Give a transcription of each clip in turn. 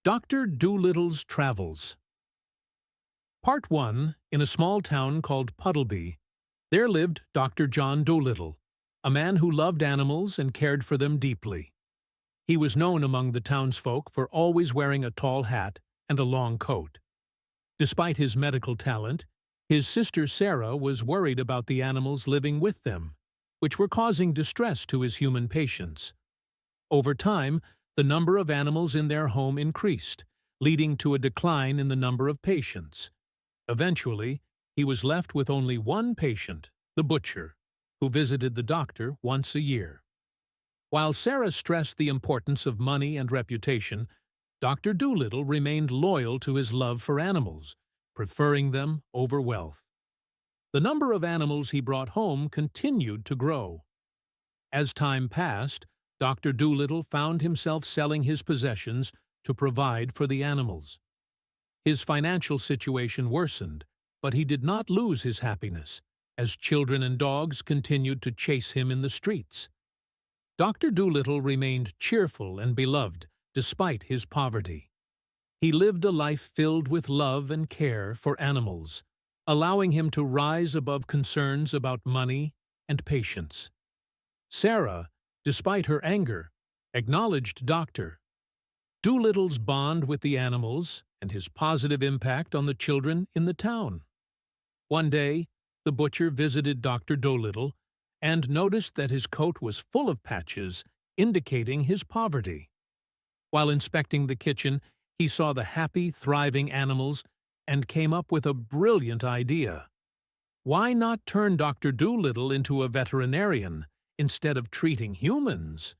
Doctor Dolittle's Travels. Part 1. In a small town called Puddleby, there lived Dr. John Dolittle, a man who loved animals and cared for them deeply. He was known among the townsfolk for always wearing a tall hat and a long coat. Despite his medical talent, his sister Sarah was worried about the animals living with them, which were causing distress to his human patients. Over time, the number of animals in their home increased, leading to a decline in the number of patients. Eventually, he was left with only one patient, the butcher, who visited the doctor once a year. While Sarah stressed the importance of money and reputation, Dr. Dolittle remained loyal to his love for animals, preferring them over wealth. The number of animals he brought home continued to grow. As time passed, Dr. Dolittle found himself selling his possessions to provide for the animals. His financial situation worsened, but he did not lose his happiness, as children and dogs continued to chase him in the streets. Dr. Dolittle remained cheerful and beloved despite his poverty. He lived a life filled with love and care for animals, allowing him to rise above concerns about money and patience. Sarah, despite her anger, acknowledged Dr. Dolittle's bond with the animals and his positive impact on the children in the town. One day, the butcher visited Dr. Dolittle and noticed that his coat was full of patches, indicating his poverty. While inspecting the kitchen, he saw the happy, thriving animals and came up with a brilliant idea. Why not turn Dr. Dolittle into a veterinarian instead of treating humans?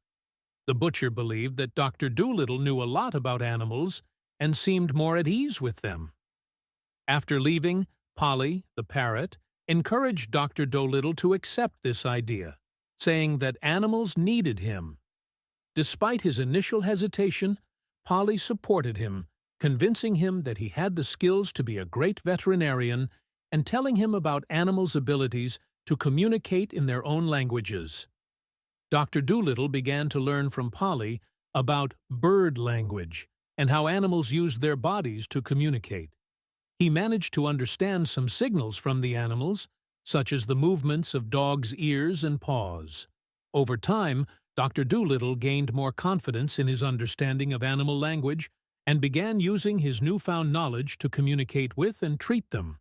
The butcher believed that Dr. Dolittle knew a lot about animals and seemed more at ease with them. After leaving, Polly, the parrot, encouraged Dr. Dolittle to accept this idea, saying that animals needed him. Despite his initial hesitation, Polly supported him, convincing him that he had the skills to be a great veterinarian and telling him about animals' abilities to communicate in their own languages. Dr. Dolittle began to learn from Polly about bird language and how animals used their bodies to communicate. He managed to understand some signals from the animals, such as the movements of dogs' ears and paws. Over time, Dr. Dolittle gained more confidence in his understanding of animal language and began using his newfound knowledge to communicate with and treat them.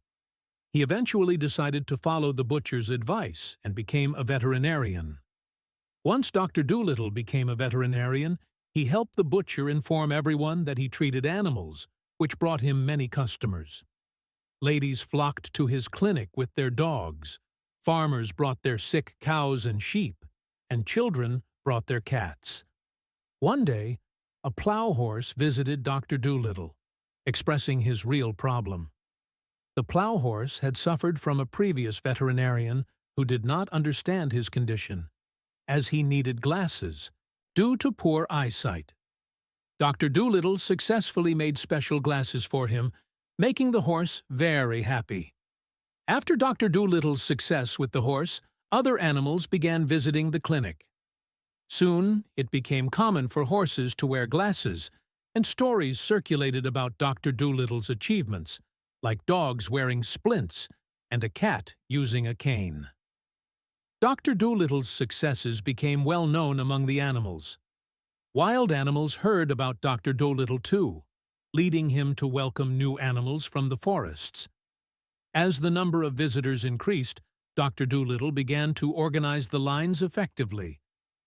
He eventually decided to follow the butcher's advice and became a veterinarian. Once Dr. Dolittle became a veterinarian, he helped the butcher inform everyone that he treated animals, which brought him many customers. Ladies flocked to his clinic with their dogs, farmers brought their sick cows and sheep, and children brought their cats. One day, a plow horse visited Dr. Dolittle, expressing his real problem. The plow horse had suffered from a previous veterinarian who did not understand his condition, as he needed glasses due to poor eyesight. Dr. Dolittle successfully made special glasses for him, making the horse very happy. After Dr. Dolittle's success with the horse, other animals began visiting the clinic. Soon, it became common for horses to wear glasses, and stories circulated about Dr. Dolittle's achievements, like dogs wearing splints and a cat using a cane. Dr. Dolittle's successes became well known among the animals. Wild animals heard about Dr. Dolittle too, leading him to welcome new animals from the forests. As the number of visitors increased, Dr. Dolittle began to organize the lines effectively,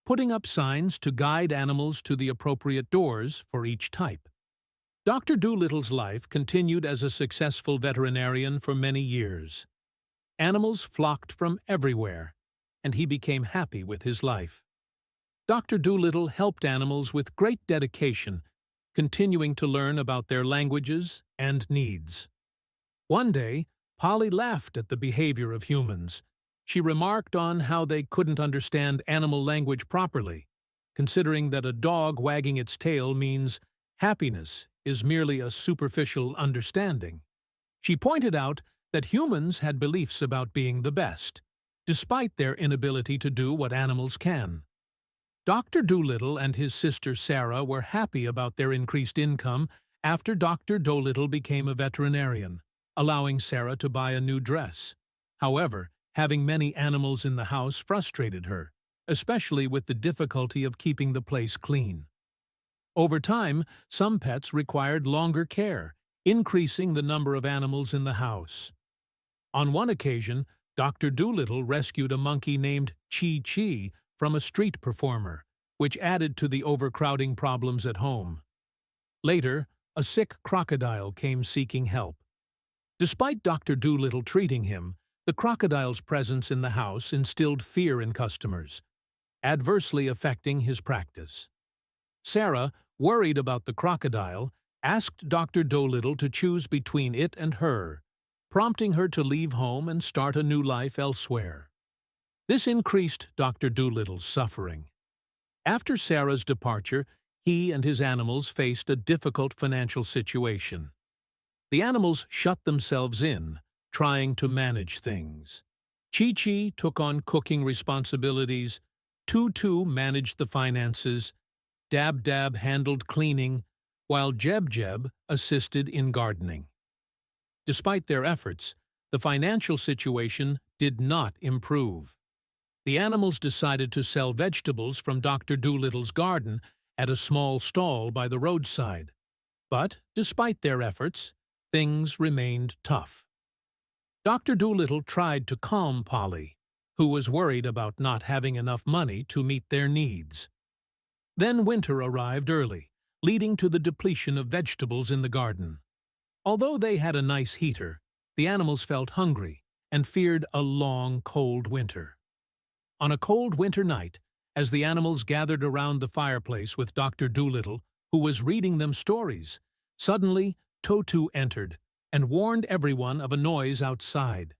putting up signs to guide animals to the appropriate doors for each type. Dr. Dolittle's life continued as a successful veterinarian for many years. Animals flocked from everywhere, and he became happy with his life. Dr. Dolittle helped animals with great dedication, continuing to learn about their languages and needs. One day, Polly laughed at the behavior of humans. She remarked on how they couldn't understand animal language properly, considering that a dog wagging its tail means happiness is merely a superficial understanding. She pointed out that humans had beliefs about being the best, despite their inability to do what animals can. Dr. Dolittle and his sister Sarah were happy about their increased income after Dr. Dolittle became a veterinarian, allowing Sarah to buy a new dress. However, having many animals in the house frustrated her, especially with the difficulty of keeping the place clean. Over time, some pets required longer care, increasing the number of animals in the house. On one occasion, Dr. Dolittle rescued a monkey named Chi-Chi from a street performer, which added to the overcrowding problems at home. Later, a sick crocodile came seeking help. Despite Dr. Dolittle treating him, the crocodile's presence in the house instilled fear in customers, adversely affecting his practice. Sarah, worried about the crocodile, asked Dr. Dolittle to choose between it and her, prompting her to leave home and start a new life elsewhere. This increased Dr. Dolittle's suffering. After Sarah's departure, he and his animals faced a difficult financial situation. The animals shut themselves in, trying to manage things. Chi-Chi took on cooking responsibilities, Tutu managed the finances, Dab-Dab handled cleaning, while Jeb-Jeb assisted in gardening. Despite their efforts, the financial situation did not improve. The animals decided to sell vegetables from Dr. Dolittle's garden at a small stall by the roadside. But, despite their efforts, things remained tough. Dr. Dolittle tried to calm Polly, who was worried about not having enough money to meet their needs. Then winter arrived early, leading to the depletion of vegetables in the garden. Although they had a nice heater, the animals felt hungry and feared a long, cold winter. On a cold winter night, as the animals gathered around the fireplace with Dr. Dolittle, who was reading them stories, suddenly Tutu entered and warned everyone of a noise outside.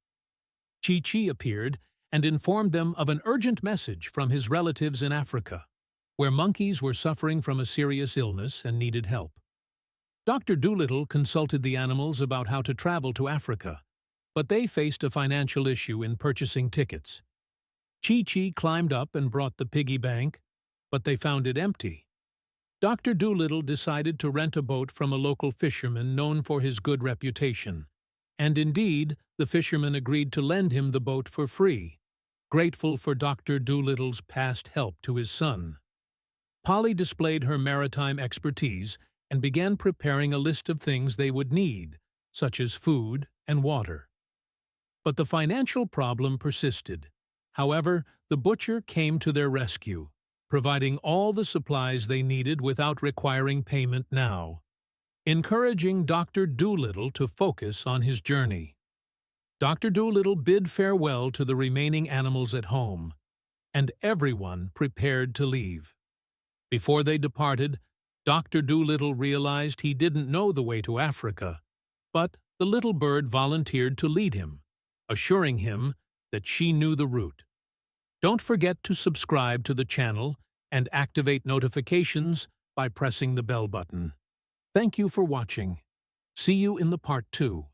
Chi-Chi appeared and informed them of an urgent message from his relatives in Africa, where monkeys were suffering from a serious illness and needed help. Dr. Dolittle consulted the animals about how to travel to Africa, but they faced a financial issue in purchasing tickets. Chi-Chi climbed up and brought the piggy bank, but they found it empty. Dr. Dolittle decided to rent a boat from a local fisherman known for his good reputation, and indeed, the fisherman agreed to lend him the boat for free, grateful for Dr. Dolittle's past help to his son. Polly displayed her maritime expertise and began preparing a list of things they would need, such as food and water. But the financial problem persisted. However, the butcher came to their rescue, providing all the supplies they needed without requiring payment now, encouraging Dr. Dolittle to focus on his journey. Dr. Dolittle bid farewell to the remaining animals at home, and everyone prepared to leave. Before they departed, Dr. Dolittle realized he didn't know the way to Africa, but the little bird volunteered to lead him, assuring him that she knew the route. Don't forget to subscribe to the channel and activate notifications by pressing the bell button. Thank you for watching. See you in the part 2.